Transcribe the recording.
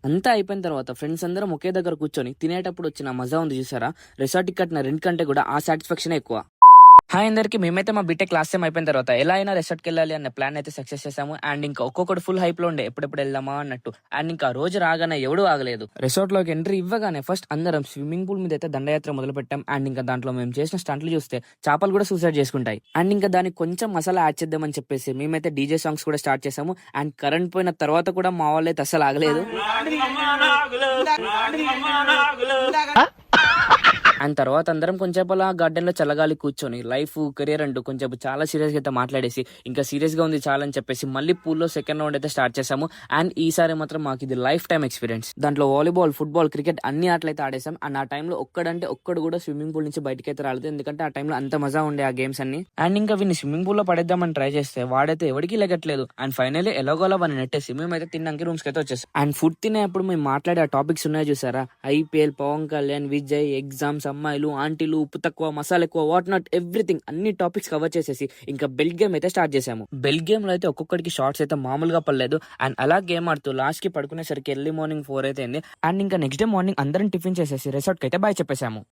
అంతా అయిపోయిన తర్వాత ఫ్రెండ్స్ అందరం ఒకే దగ్గర కూర్చొని తినేటప్పుడు వచ్చిన మజా ఉంది చూసారా. రిసార్ట్ కట్టిన రెంట్ కంటే కూడా ఆ సాటిస్ఫాక్షన్ ఎక్కువ. హాయ్ అందరికి, మేమైతే మా బీటెక్ క్లాస్ టైం అయిపోయిన తర్వాత ఎలా అయినా రిసార్ట్కి వెళ్ళాలి అన్న ప్లాన్ అయితే సక్సెస్ చేసాము. అండ్ ఇంకా ఒక్కొక్కటి ఫుల్ హైప్ లో ఉండే ఎప్పుడెప్పుడు వెళ్దామా అన్నట్టు. అండ్ ఇంకా రోజు రాగానే ఎవడూ ఆగలేదు. రిసార్ట్ లోకి ఎంట్రీ ఇవ్వగానే ఫస్ట్ అందరం స్విమ్మింగ్ పూల్ మీద అయితే దండయాత్ర మొదలు పెట్టాం. అండ్ ఇంకా దాంట్లో మేము చేసిన స్టంట్లు చూస్తే చేపలు కూడా సూసైడ్ చేసుకుంటాయి. అండ్ ఇంకా దానికి కొంచెం మసాలా యాడ్ చేద్దామని చెప్పేసి మేమైతే డీజే సాంగ్స్ కూడా స్టార్ట్ చేసాము. అండ్ కరెంట్ పోయిన తర్వాత కూడా మా వాళ్ళు అయితే అసలు ఆగలేదు. అండ్ తర్వాత అందరం కొంచెంసేపు అలా గార్డెన్ లో చల్లగాలి కూర్చొని లైఫ్ కెరియర్ అంటూ కొంచెం చాలా సీరియస్ గా అయితే మాట్లాడేసి ఇంకా సీరియస్ గా ఉంది చాలా అని చెప్పేసి మళ్ళీ పూల్లో సెకండ్ రౌండ్ అయితే స్టార్ట్ చేసాము. అండ్ ఈసారి మాత్రం మాకు ఇది లైఫ్ టైం ఎక్స్పీరియన్స్. దాంట్లో వాలీబాల్, ఫుట్బాల్, క్రికెట్ అన్ని ఆటలు అయితే ఆడేసాం. అండ్ ఆ టైంలో ఒక్కడు కూడా స్విమ్మింగ్ పూల్ నుంచి బయటకి అయితే రాలేదు, ఎందుకంటే ఆ టైంలో అంత మజా ఉండే ఆ గేమ్స్ అన్ని. అండ్ ఇంకా వీడిని స్విమ్మింగ్ పూల్ లో పడేద్దామని ట్రై చేస్తే వాడైతే ఎవరికి లెగట్లేదు. అండ్ ఫైనల్లీ ఎలాగోలా వాడిని నెట్టేసి మేమైతే తిన్నాక రూమ్స్ కి అయితే వచ్చేసాం. అండ్ ఫుడ్ తినేప్పుడు మేము మాట్లాడే ఆ టాపిక్స్ ఉన్నాయో చూసారా, ఐపీఎల్, పవన్ కళ్యాణ్, విజయ్, ఎగ్జామ్స్, అమ్మాయిలు, ఆంటీలు, ఉప్పు తక్కువ, మసాలా ఎక్కువ, వాట్ నాట్ ఎవ్రీథింగ్ అన్ని టాపిక్స్ కవర్ చేసేసి ఇంకా బెల్ట్ గేమ్ అయితే స్టార్ట్ చేసాము. బెల్ట్ గేమ్ లో అయితే ఒక్కొక్కడికి షార్ట్స్ అయితే మామూలుగా పడలేదు. అండ్ అలా గేమ్ ఆడుతూ లాస్ట్ కి పడుకునేసరికి ఎర్లీ మార్నింగ్ 4 అయితే అయింది. అండ్ ఇంకా నెక్స్ట్ డే మార్నింగ్ అందరం టిఫిన్ చేసేసి రిసార్ట్ కి అయితే బాయ్ చెప్పేసాము.